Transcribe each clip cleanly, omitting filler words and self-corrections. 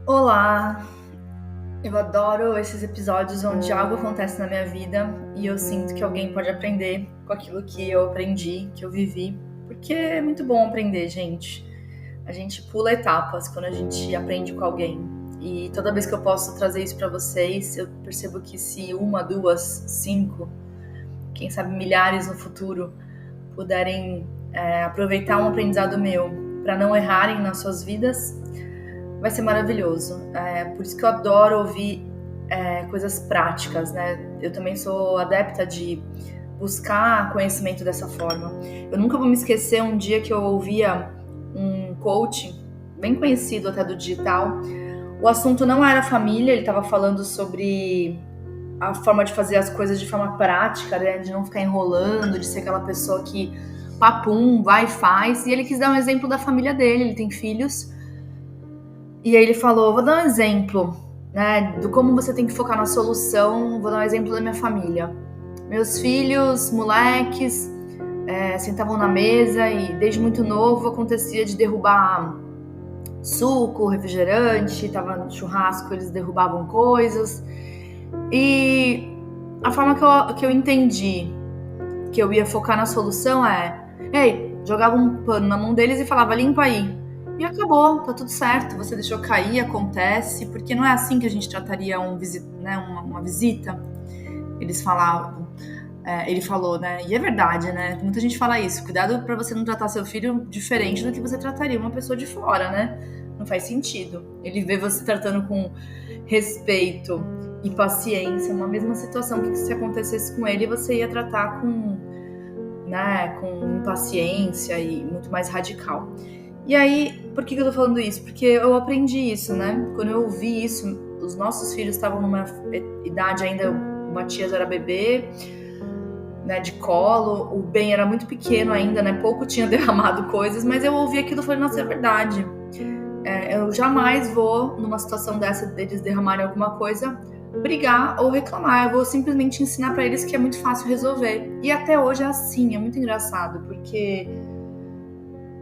Olá! Eu adoro esses episódios onde algo acontece na minha vida e eu sinto que alguém pode aprender com aquilo que eu aprendi, que eu vivi, porque é muito bom aprender, gente. A gente pula etapas quando a gente aprende com alguém. E toda vez que eu posso trazer isso pra vocês, eu percebo que se uma, duas, cinco, quem sabe milhares no futuro puderem aproveitar um aprendizado meu para não errarem nas suas vidas, vai ser maravilhoso. Por isso que eu adoro ouvir coisas práticas, né? Eu também sou adepta de buscar conhecimento dessa forma. Eu nunca vou me esquecer um dia que eu ouvia um coach, bem conhecido até do digital. O assunto não era família, ele estava falando sobre a forma de fazer as coisas de forma prática, né? De não ficar enrolando, de ser aquela pessoa que papum, vai e faz. E ele quis dar um exemplo da família dele, ele tem filhos. E aí ele falou, vou dar um exemplo, né, do como você tem que focar na solução. Vou dar um exemplo da minha família. Meus filhos, moleques, sentavam na mesa e desde muito novo acontecia de derrubar suco, refrigerante, tava no churrasco, eles derrubavam coisas. E a forma que eu entendi que eu ia focar na solução jogava um pano na mão deles e falava, limpa aí. E acabou, tá tudo certo, você deixou cair, acontece, porque não é assim que a gente trataria uma visita. Eles falavam, ele falou, né? E é verdade, né? Muita gente fala isso, cuidado pra você não tratar seu filho diferente do que você trataria uma pessoa de fora, né? Não faz sentido. Ele vê você tratando com respeito e paciência, uma mesma situação que se acontecesse com ele, você ia tratar com impaciência e muito mais radical. E aí, por que eu tô falando isso? Porque eu aprendi isso, né? Quando eu ouvi isso, os nossos filhos estavam numa idade ainda, o Matias era bebê, né, de colo, o Ben era muito pequeno ainda, né? Pouco tinha derramado coisas, mas eu ouvi aquilo e falei, nossa, é verdade. Eu jamais vou, numa situação dessa, deles derramarem alguma coisa, brigar ou reclamar. Eu vou simplesmente ensinar pra eles que é muito fácil resolver. E até hoje é assim, é muito engraçado, porque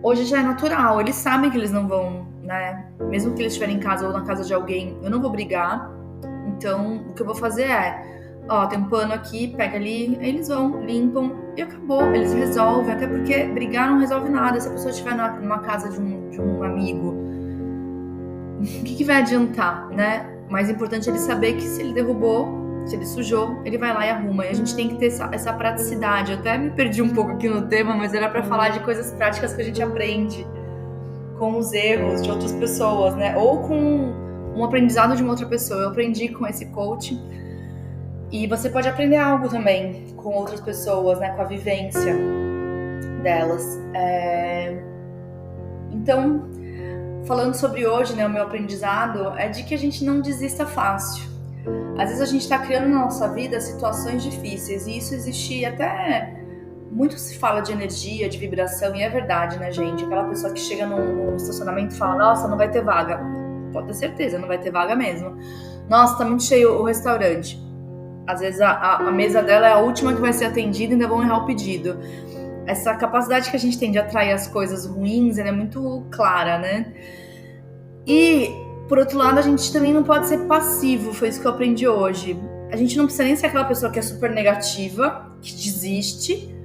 hoje já é natural, eles sabem que eles não vão, né? Mesmo que eles estiverem em casa ou na casa de alguém, eu não vou brigar. Então, o que eu vou fazer tem um pano aqui, pega ali, aí eles vão, limpam e acabou. Eles resolvem, até porque brigar não resolve nada. Se a pessoa estiver numa casa de um amigo, o que vai adiantar, né? O mais importante é ele saber que se ele derrubou, se ele sujou, ele vai lá e arruma. E a gente tem que ter essa praticidade. Eu até me perdi um pouco aqui no tema, mas era para falar de coisas práticas que a gente aprende com os erros de outras pessoas, né? Ou com um aprendizado de uma outra pessoa. Eu aprendi com esse coach. E você pode aprender algo também com outras pessoas, né? Com a vivência delas. Então, falando sobre hoje, né? O meu aprendizado é de que a gente não desista fácil. Às vezes a gente está criando na nossa vida situações difíceis e isso existe até... Muito se fala de energia, de vibração, e é verdade, né, gente? Aquela pessoa que chega num estacionamento e fala, nossa, não vai ter vaga. Pode ter certeza, não vai ter vaga mesmo. Nossa, tá muito cheio o restaurante. Às vezes a mesa dela é a última que vai ser atendida e ainda vão errar o pedido. Essa capacidade que a gente tem de atrair as coisas ruins, ela é muito clara, né? E... por outro lado, a gente também não pode ser passivo, foi isso que eu aprendi hoje. A gente não precisa nem ser aquela pessoa que é super negativa, que desiste,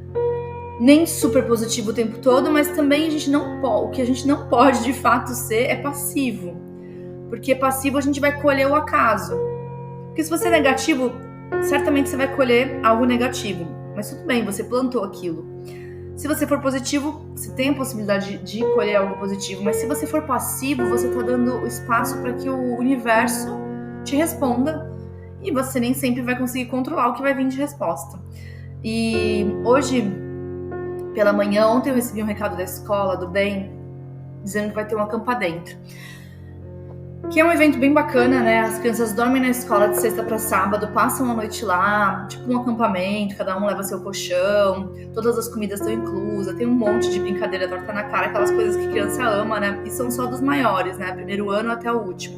nem super positivo o tempo todo, mas também o que a gente não pode de fato ser é passivo. Porque passivo a gente vai colher o acaso. Porque se você é negativo, certamente você vai colher algo negativo. Mas tudo bem, você plantou aquilo. Se você for positivo, você tem a possibilidade de colher algo positivo. Mas se você for passivo, você está dando espaço para que o universo te responda. E você nem sempre vai conseguir controlar o que vai vir de resposta. E hoje, pela manhã, ontem eu recebi um recado da escola, do bem, dizendo que vai ter um acampa dentro. Que é um evento bem bacana, né? As crianças dormem na escola de sexta para sábado, passam a noite lá, tipo um acampamento, cada um leva seu colchão, todas as comidas estão inclusas, tem um monte de brincadeira torta na cara, aquelas coisas que criança ama, né? E são só dos maiores, né? Primeiro ano até o último.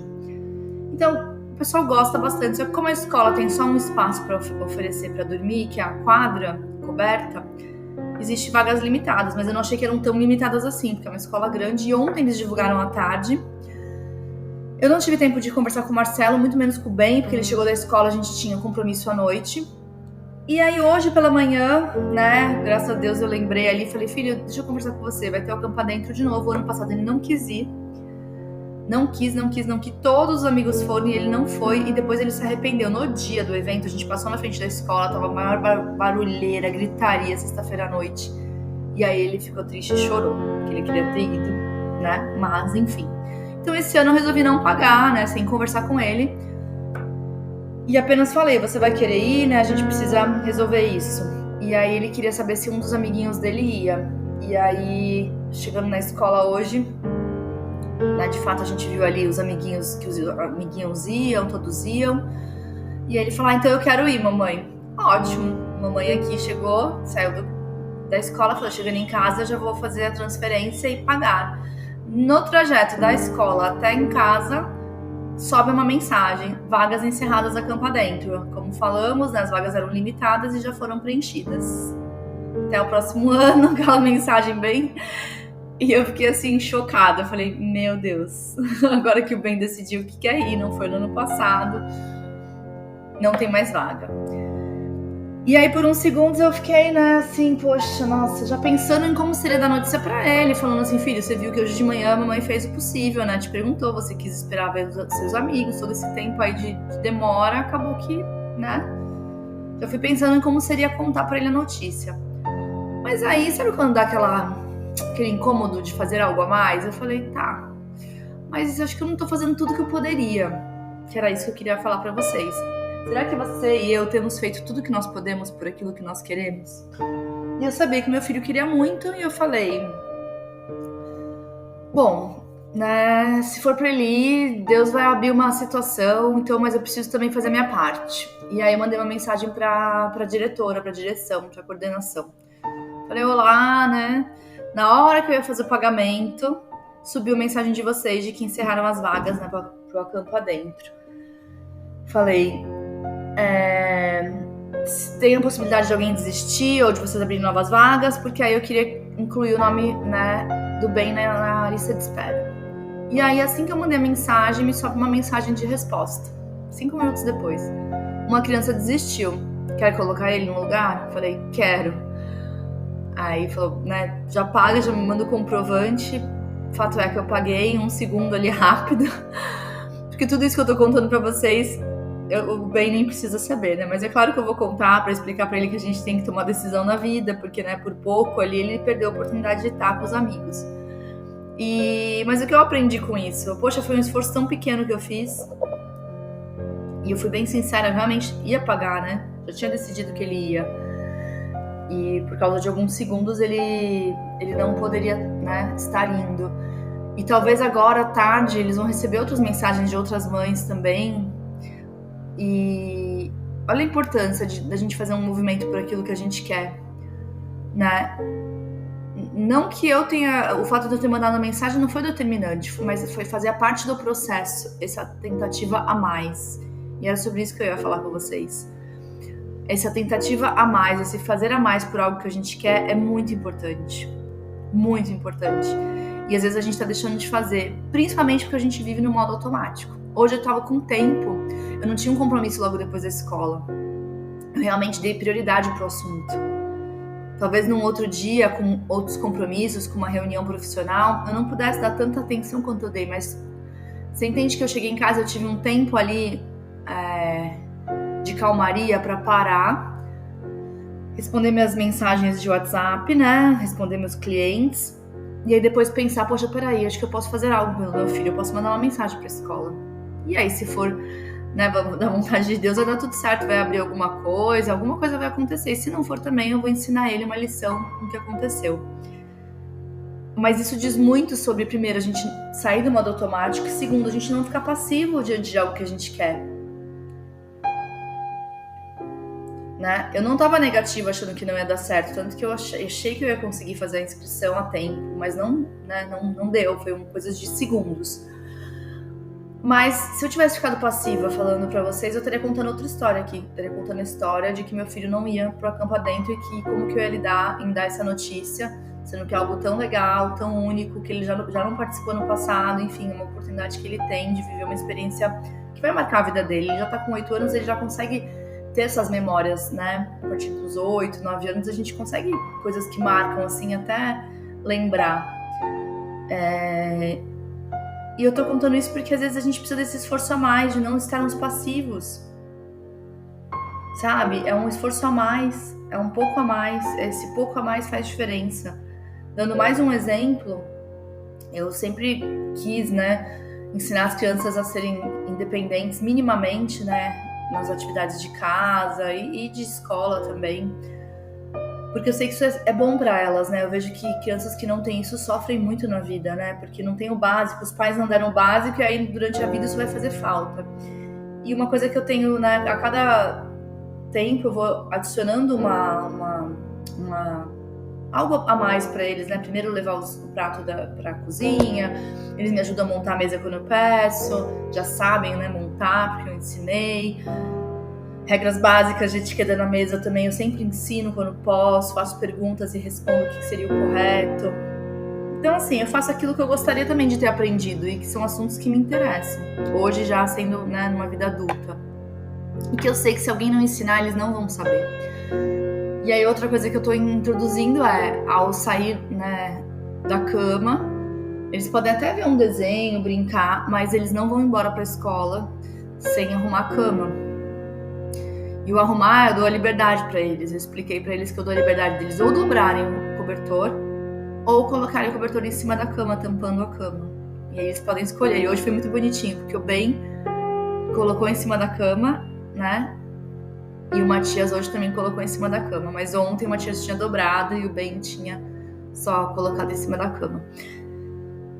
Então, o pessoal gosta bastante, só que como a escola tem só um espaço para oferecer para dormir, que é a quadra coberta, existem vagas limitadas, mas eu não achei que eram tão limitadas assim, porque é uma escola grande. E ontem eles divulgaram à tarde Eu não tive tempo de conversar com o Marcelo, muito menos com o Ben, porque ele chegou da escola, a gente tinha um compromisso à noite. E aí hoje pela manhã, né, graças a Deus eu lembrei ali, falei, filho, deixa eu conversar com você, vai ter o Acampa Dentro de novo. O ano passado ele não quis ir, não quis, todos os amigos foram e ele não foi, e depois ele se arrependeu. No dia do evento, a gente passou na frente da escola, tava a maior barulheira, gritaria, sexta-feira à noite. E aí ele ficou triste e chorou, porque ele queria ter ido, né, mas enfim. Então esse ano eu resolvi não pagar, né, sem conversar com ele. E apenas falei, você vai querer ir, né? A gente precisa resolver isso. E aí ele queria saber se um dos amiguinhos dele ia. E aí, chegando na escola hoje, né, de fato a gente viu ali os amiguinhos, que os amiguinhos iam, todos iam. E aí ele falou, então eu quero ir, mamãe. Ótimo. Mamãe aqui chegou, saiu da escola, falou, chegando em casa já vou fazer a transferência e pagar. No trajeto da escola até em casa, sobe uma mensagem, vagas encerradas Acampa Dentro. Como falamos, né, as vagas eram limitadas e já foram preenchidas. Até o próximo ano, aquela mensagem bem... E eu fiquei assim, chocada. Eu falei, meu Deus, agora que o Ben decidiu que quer ir, não foi no ano passado, não tem mais vaga. E aí, por uns segundos, eu fiquei, né, assim, poxa, nossa, já pensando em como seria dar notícia pra ele, falando assim, filho, você viu que hoje de manhã a mamãe fez o possível, né, te perguntou, você quis esperar ver os seus amigos, todo esse tempo aí de demora, acabou que, né, eu fui pensando em como seria contar pra ele a notícia. Mas aí, sabe quando dá aquele incômodo de fazer algo a mais? Eu falei, tá, mas acho que eu não tô fazendo tudo que eu poderia, que era isso que eu queria falar pra vocês. Será que você e eu temos feito tudo que nós podemos por aquilo que nós queremos? E eu sabia que meu filho queria muito e eu falei, bom, né, se for pra ele ir, Deus vai abrir uma situação, então, mas eu preciso também fazer a minha parte. E aí eu mandei uma mensagem pra diretora, pra direção, pra coordenação. Falei, olá, né? Na hora que eu ia fazer o pagamento, subiu mensagem de vocês de que encerraram as vagas, né, pro Acampa Dentro. Falei, tem a possibilidade de alguém desistir ou de vocês abrirem novas vagas, porque aí eu queria incluir o nome, né, do Ben na lista de espera. E aí, assim que eu mandei a mensagem, me sobe uma mensagem de resposta. 5 minutos depois. Uma criança desistiu. Quer colocar ele no lugar? Falei, quero. Aí falou, né, já paga, já me manda o comprovante. Fato é que eu paguei em 1 segundo ali rápido. Porque tudo isso que eu tô contando pra vocês, o Ben nem precisa saber, né? Mas é claro que eu vou contar pra explicar pra ele que a gente tem que tomar decisão na vida, porque, né, por pouco ali ele perdeu a oportunidade de estar com os amigos. Mas o que eu aprendi com isso? Poxa, foi um esforço tão pequeno que eu fiz. E eu fui bem sincera, eu realmente ia pagar, né? Já tinha decidido que ele ia. E por causa de alguns segundos ele não poderia, né, estar indo. E talvez agora à tarde eles vão receber outras mensagens de outras mães também. E olha a importância da gente fazer um movimento por aquilo que a gente quer, né? Não que eu tenha... O fato de eu ter mandado a mensagem não foi determinante, mas foi fazer a parte do processo, essa tentativa a mais. E era sobre isso que eu ia falar com vocês. Essa tentativa a mais, esse fazer a mais por algo que a gente quer é muito importante. Muito importante. E às vezes a gente tá deixando de fazer, principalmente porque a gente vive no modo automático. Hoje eu tava com tempo, eu não tinha um compromisso logo depois da escola. Eu realmente dei prioridade pro assunto. Talvez num outro dia, com outros compromissos, com uma reunião profissional, eu não pudesse dar tanta atenção quanto eu dei, mas você entende que eu cheguei em casa, eu tive um tempo ali de calmaria para parar, responder minhas mensagens de WhatsApp, né, responder meus clientes, e aí depois pensar, poxa, peraí, acho que eu posso fazer algo pelo meu filho, eu posso mandar uma mensagem pra escola. E aí, se for, né, da vontade de Deus, vai dar tudo certo, vai abrir alguma coisa vai acontecer. E se não for também, eu vou ensinar ele uma lição no que aconteceu. Mas isso diz muito sobre, primeiro, a gente sair do modo automático, e segundo, a gente não ficar passivo diante de algo que a gente quer. Né? Eu não tava negativa achando que não ia dar certo, tanto que eu achei que eu ia conseguir fazer a inscrição a tempo, mas não, né, não deu, foi coisas de segundos. Mas se eu tivesse ficado passiva falando pra vocês, eu estaria contando outra história aqui. Estaria contando a história de que meu filho não ia pro Acampa Dentro e que como que eu ia lidar em dar essa notícia, sendo que é algo tão legal, tão único, que ele já não participou no passado, enfim, uma oportunidade que ele tem de viver uma experiência que vai marcar a vida dele. Ele já tá com 8 anos, ele já consegue ter essas memórias, né? A partir dos 8, 9 anos, a gente consegue coisas que marcam, assim, até lembrar. E eu tô contando isso porque às vezes a gente precisa desse esforço a mais, de não estarmos passivos. Sabe? É um esforço a mais, é um pouco a mais. Esse pouco a mais faz diferença. Dando mais um exemplo, eu sempre quis, né, ensinar as crianças a serem independentes minimamente, né, nas atividades de casa e de escola também. Porque eu sei que isso é bom pra elas, né? Eu vejo que crianças que não têm isso sofrem muito na vida, né? Porque não tem o básico, os pais não deram o básico e aí durante a vida isso vai fazer falta. E uma coisa que eu tenho, né, a cada tempo eu vou adicionando algo a mais pra eles, né? Primeiro levar o prato pra cozinha, eles me ajudam a montar a mesa quando eu peço, já sabem, né, montar, porque eu ensinei. Regras básicas de etiqueta na mesa também eu sempre ensino quando posso, faço perguntas e respondo o que seria o correto. Então, assim, eu faço aquilo que eu gostaria também de ter aprendido e que são assuntos que me interessam. Hoje já sendo, né, numa vida adulta. E que eu sei que se alguém não ensinar, eles não vão saber. E aí outra coisa que eu tô introduzindo é, ao sair, né, da cama, eles podem até ver um desenho, brincar, mas eles não vão embora pra escola sem arrumar a cama. E o arrumar, eu dou a liberdade pra eles. Eu expliquei pra eles que eu dou a liberdade deles ou dobrarem o cobertor ou colocarem o cobertor em cima da cama, tampando a cama. E aí eles podem escolher. E hoje foi muito bonitinho, porque o Ben colocou em cima da cama, né? E o Matias hoje também colocou em cima da cama. Mas ontem o Matias tinha dobrado e o Ben tinha só colocado em cima da cama.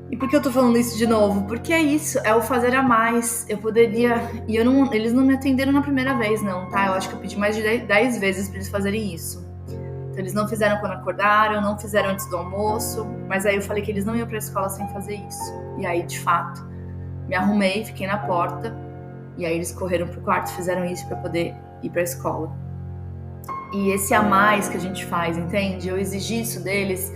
E por que eu tô falando isso de novo? Porque é isso, é o fazer a mais. Eu poderia... E eles não me atenderam na primeira vez, não, tá? Eu acho que eu pedi mais de 10 vezes pra eles fazerem isso. Então eles não fizeram quando acordaram, não fizeram antes do almoço. Mas aí eu falei que eles não iam pra escola sem fazer isso. E aí, de fato, me arrumei, fiquei na porta. E aí eles correram pro quarto e fizeram isso pra poder ir pra escola. E esse a mais que a gente faz, entende? Eu exigi isso deles...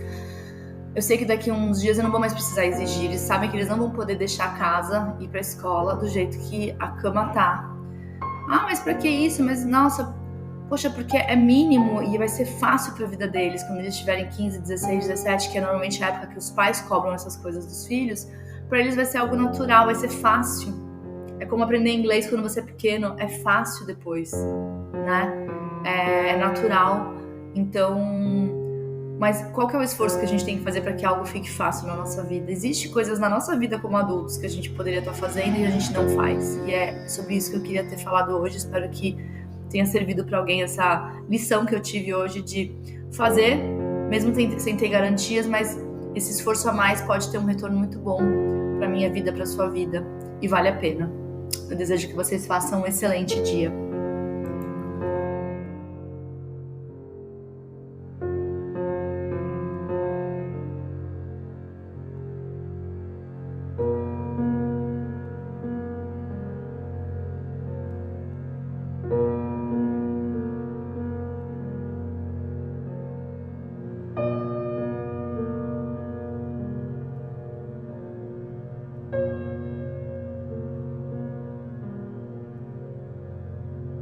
Eu sei que daqui a uns dias eu não vou mais precisar exigir. Eles sabem que eles não vão poder deixar a casa e ir pra escola do jeito que a cama tá. Ah, mas pra que isso? Mas, nossa, poxa, porque é mínimo e vai ser fácil pra vida deles. Quando eles tiverem 15, 16, 17, que é normalmente a época que os pais cobram essas coisas dos filhos, pra eles vai ser algo natural, vai ser fácil. É como aprender inglês quando você é pequeno, é fácil depois, né? É natural. Então... Mas qual que é o esforço que a gente tem que fazer para que algo fique fácil na nossa vida? Existem coisas na nossa vida como adultos que a gente poderia estar fazendo e a gente não faz. E é sobre isso que eu queria ter falado hoje. Espero que tenha servido para alguém essa lição que eu tive hoje de fazer, mesmo sem ter garantias, mas esse esforço a mais pode ter um retorno muito bom para minha vida, para sua vida. E vale a pena. Eu desejo que vocês façam um excelente dia.